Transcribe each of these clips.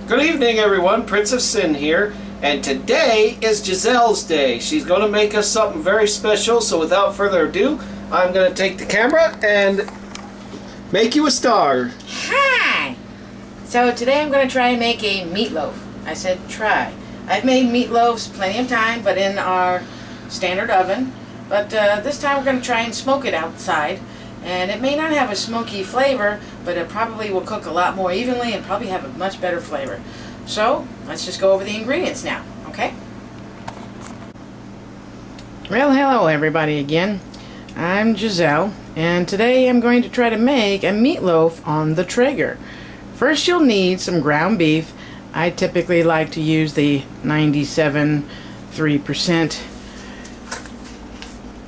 Good evening, everyone. Prince of Sin here, and today is Giselle's day. She's going to make us something very special, so without further ado, I'm going to take the camera and make you a star. Hi! So today I'm going to try and make a meatloaf. I said try. I've made meatloaves plenty of time, but in our standard oven. But this time we're going to try and smoke it outside. And it may not have a smoky flavor, but it probably will cook a lot more evenly and probably have a much better flavor. So, let's just go over the ingredients now, okay? Well, hello everybody again. I'm Giselle, and today I'm going to try to make a meatloaf on the Traeger. First you'll need some ground beef. I typically like to use the 97.3%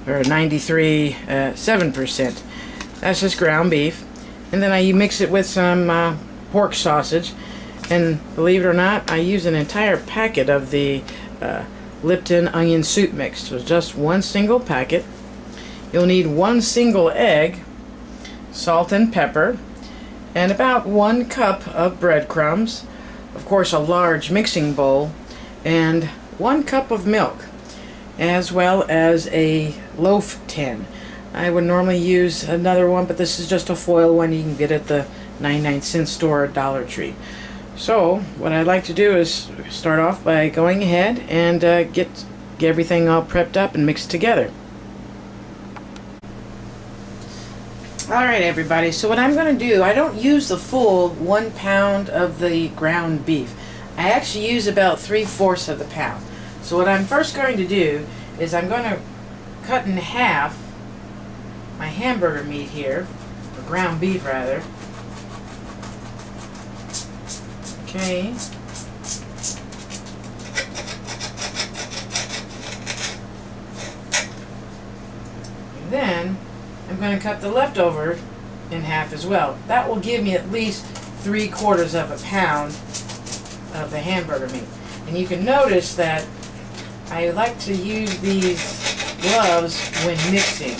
or 93.7%. That's just ground beef, and then I mix it with some pork sausage, and believe it or not, I use an entire packet of the Lipton onion soup mix. So just one single packet. You'll need one single egg, salt and pepper, and about 1 cup of breadcrumbs, of course a large mixing bowl, and 1 cup of milk, as well as a loaf tin. I would normally use another one, but this is just a foil one you can get at the 99-cent store or Dollar Tree. So what I'd like to do is start off by going ahead and get everything all prepped up and mixed together. Alright everybody, so what I'm going to do, I don't use the full 1 pound of the ground beef. I actually use about 3/4 of the pound. So what I'm first going to do is I'm going to cut in half my hamburger meat here, or ground beef rather. Okay. And then I'm going to cut the leftover in half as well. That will give me at least 3/4 of a pound of the hamburger meat. And you can notice that I like to use these gloves when mixing,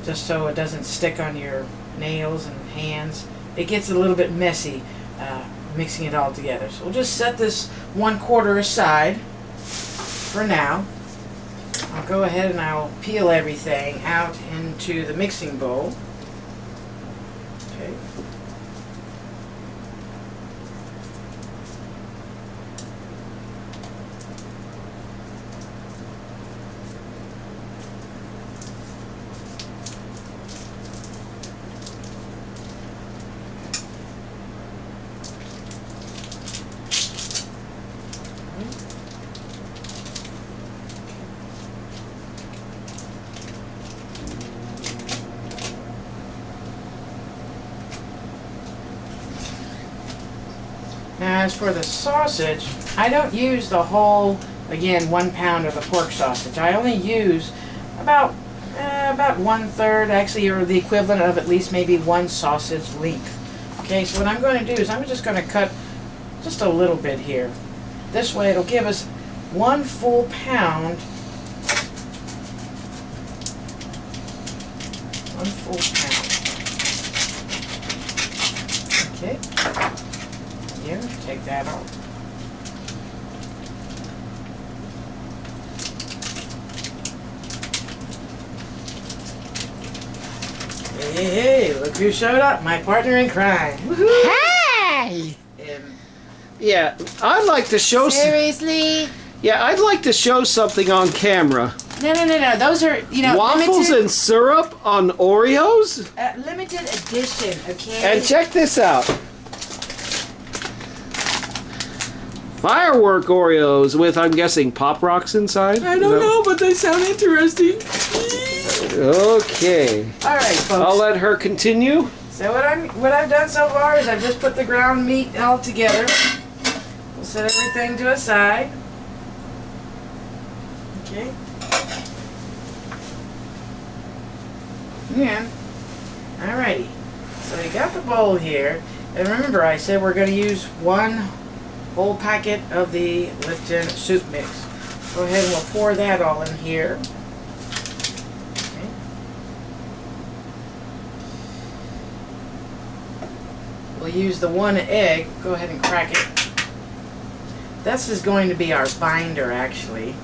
just so it doesn't stick on your nails and hands. It gets a little bit messy mixing it all together. So we'll just set this 1/4 aside for now. I'll go ahead and I'll peel everything out into the mixing bowl. Okay. Now as for the sausage, I don't use the whole, again, 1 pound of the pork sausage. I only use about 1/3, actually, or the equivalent of at least maybe 1 sausage length. Okay, so what I'm going to do is I'm just going to cut just a little bit here. This way it'll give us 1 full pound. 1 full pound. Okay. Here, take that off. Hey, look who showed up, my partner in crime. Woohoo! Hey! Yeah, I'd like to show. Seriously? Yeah, I'd like to show something on camera. No. Those are, Waffles limited, and syrup on Oreos. limited edition. Okay. And check this out. Firework Oreos with, I'm guessing, Pop Rocks inside? I don't know, but they sound interesting. Okay. All right, folks. I'll let her continue. So what I've done so far is I've just put the ground meat all together. We'll set everything to a side. Okay. Yeah. Alrighty. So we got the bowl here, and remember I said we're going to use 1 whole packet of the Lipton soup mix. Go ahead and we'll pour that all in here. Okay. We'll use the 1 egg. Go ahead and crack it. this is going to be our binder, actually.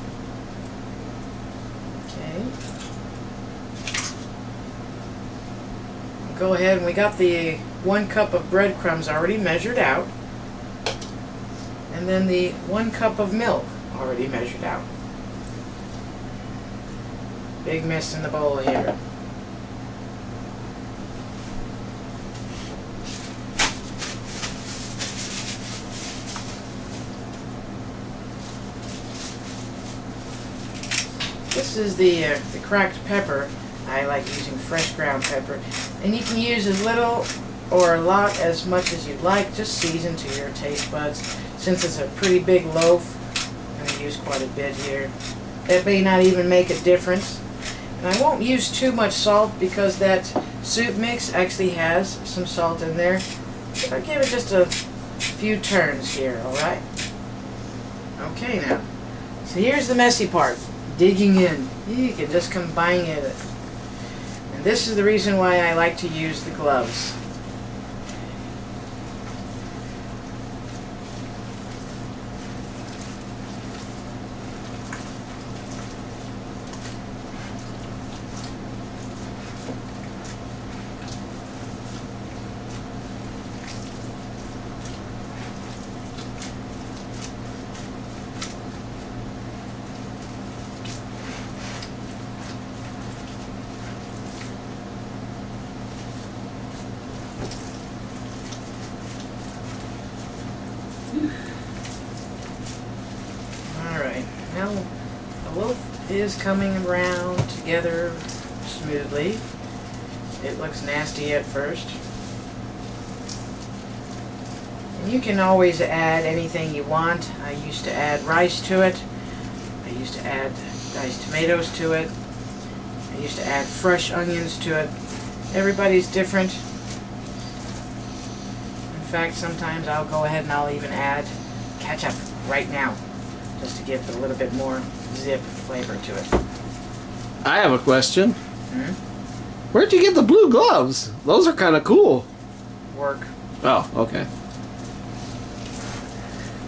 Okay. Go ahead, and we got the 1 cup of breadcrumbs already measured out. And then the 1 cup of milk already measured out. Big mess in the bowl here. This is the cracked pepper. I like using fresh ground pepper. And you can use as little or a lot, as much as you'd like. Just season to your taste buds. Since it's a pretty big loaf, I'm going to use quite a bit here. That may not even make a difference. And I won't use too much salt because that soup mix actually has some salt in there. I'll give it just a few turns here, alright? Okay now. So here's the messy part. Digging in. You can just combine it. And this is the reason why I like to use the gloves. Alright, now the loaf is coming around together smoothly. It looks nasty at first. And you can always add anything you want. I used to add rice to it. I used to add diced tomatoes to it. I used to add fresh onions to it. Everybody's different. In fact, sometimes I'll go ahead and I'll even add ketchup right now, just to give it a little bit more zip flavor to it. I have a question. Hmm? Where'd you get the blue gloves? Those are kind of cool. Work. Oh, okay.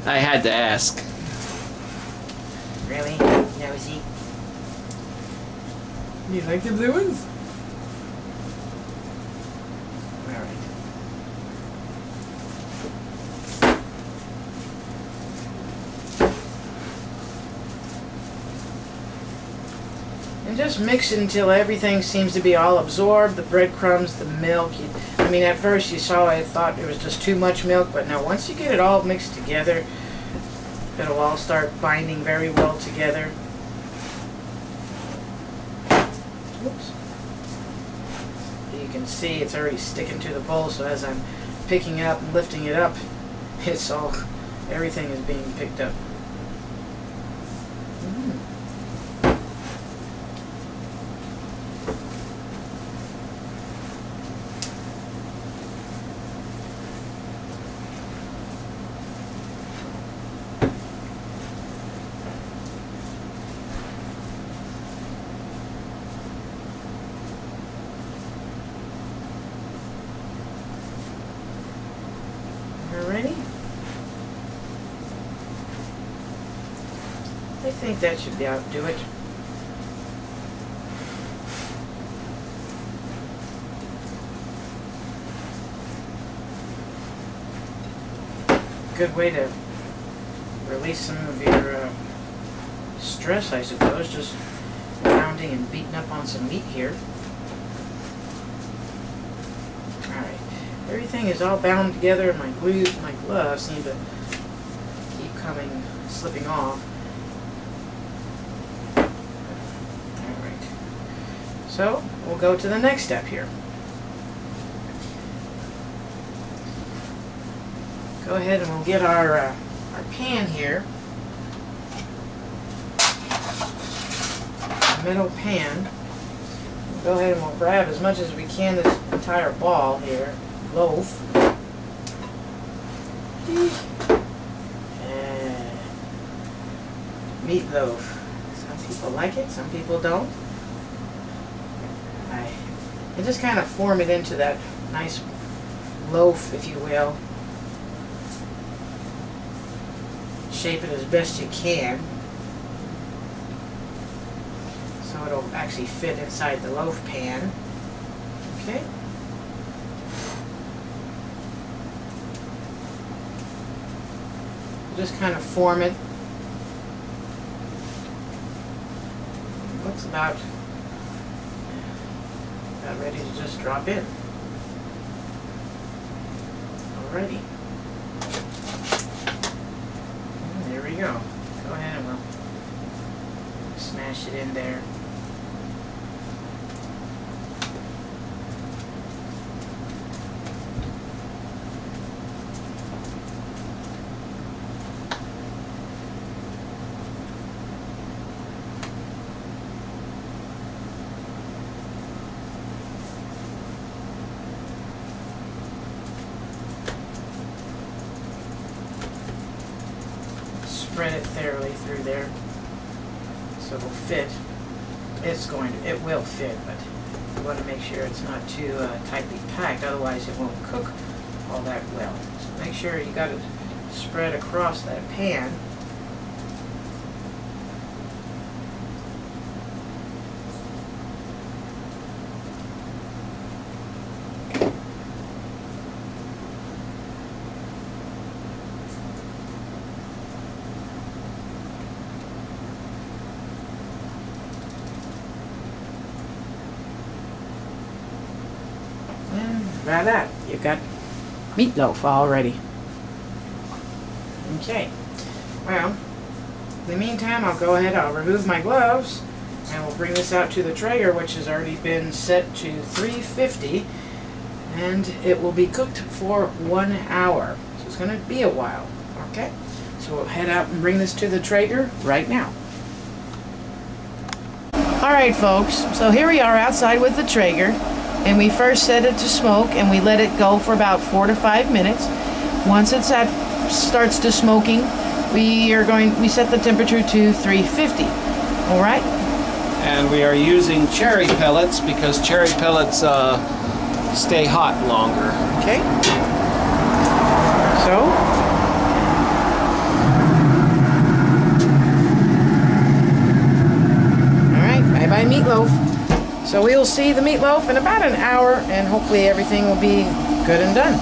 I had to ask. Really? Nosy? You like the blue ones? Alright. And just mix it until everything seems to be all absorbed. The breadcrumbs, the milk. I mean, at first you saw I thought it was just too much milk, but now once you get it all mixed together, it'll all start binding very well together. Oops. You can see it's already sticking to the bowl, so as I'm picking it up and lifting it up, it's all, everything is being picked up. Ready? I think that should be out do it. Good way to release some of your stress, I suppose, just pounding and beating up on some meat here. Alright. Everything is all bound together, and my gloves seem to keep slipping off. Alright. So, we'll go to the next step here. Go ahead and we'll get our pan here. Metal pan. We'll go ahead and we'll grab as much as we can this entire ball here. Loaf. And meatloaf. Some people like it, some people don't. And just kind of form it into that nice loaf, if you will, shape it as best you can so it'll actually fit inside the loaf pan. Okay. Just kind of form it. Looks about ready to just drop in. Alrighty. And there we go. Go ahead and we'll smash it in there. Spread it thoroughly through there so it'll fit. It will fit, but you want to make sure it's not too tightly packed, otherwise it won't cook all that well. So make sure you got it spread across that pan. Voila, you've got meatloaf already. Okay, well, in the meantime, I'll go ahead, I'll remove my gloves, and we'll bring this out to the Traeger, which has already been set to 350, and it will be cooked for 1 hour. So it's going to be a while, okay? So we'll head out and bring this to the Traeger right now. Alright folks, so here we are outside with the Traeger. And we first set it to smoke and we let it go for about 4 to 5 minutes. Once it starts to smoking, we set the temperature to 350. All right? And we are using cherry pellets because cherry pellets stay hot longer. Okay. So, all right, bye-bye meatloaf. So we'll see the meatloaf in about an hour, and hopefully everything will be good and done.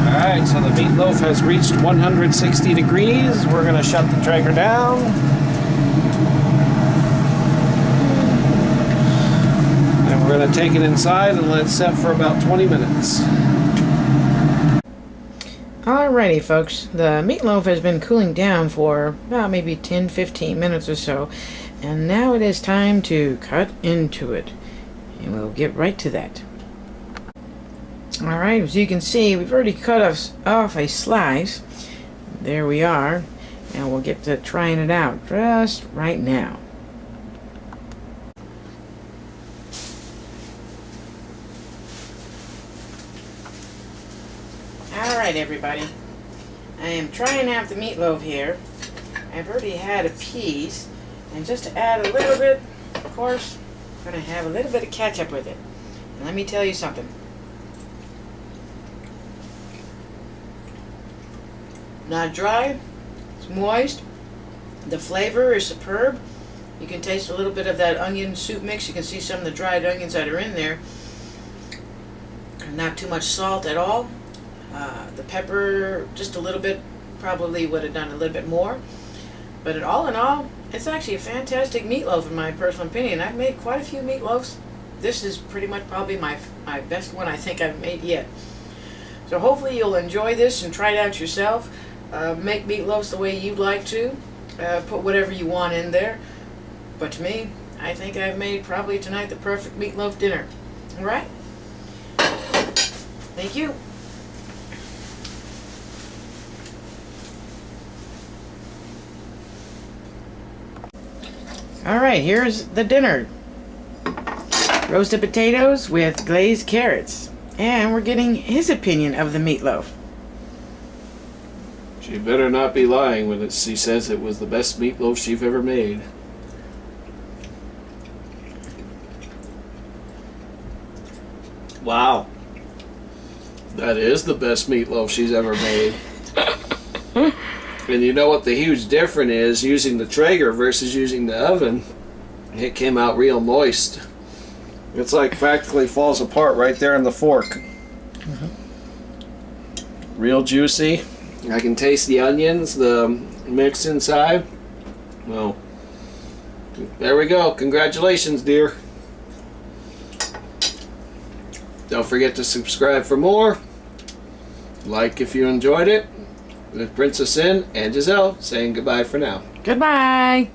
Alright, so the meatloaf has reached 160 degrees. We're going to shut the Traeger down. And we're going to take it inside and let it set for about 20 minutes. Alrighty folks, the meatloaf has been cooling down for about maybe 10-15 minutes or so, and now it is time to cut into it, and we'll get right to that. Alright, as you can see, we've already cut off a slice. There we are, and we'll get to trying it out just right now. Alright everybody, I am trying out the meatloaf here. I've already had a piece, and just to add a little bit, of course, I'm going to have a little bit of ketchup with it. And let me tell you something. Not dry, it's moist, the flavor is superb. You can taste a little bit of that onion soup mix. You can see some of the dried onions that are in there. Not too much salt at all. The pepper, just a little bit, probably would have done a little bit more. But all in all, it's actually a fantastic meatloaf in my personal opinion. I've made quite a few meatloafs. This is pretty much probably my best one I think I've made yet. So hopefully you'll enjoy this and try it out yourself. Make meatloafs the way you'd like to. Put whatever you want in there. But to me, I think I've made probably tonight the perfect meatloaf dinner. Alright? Thank you. Alright, here's the dinner. Roasted potatoes with glazed carrots. And we're getting his opinion of the meatloaf. She better not be lying when she says it was the best meatloaf she've ever made. Wow. That is the best meatloaf she's ever made. And you know what the huge difference is using the Traeger versus using the oven? It came out real moist. It's like practically falls apart right there on the fork. Real juicy. I can taste the onions, the mix inside. Well, there we go. Congratulations, dear. Don't forget to subscribe for more. Like if you enjoyed it. With Princess Sin and Giselle saying goodbye for now. Goodbye.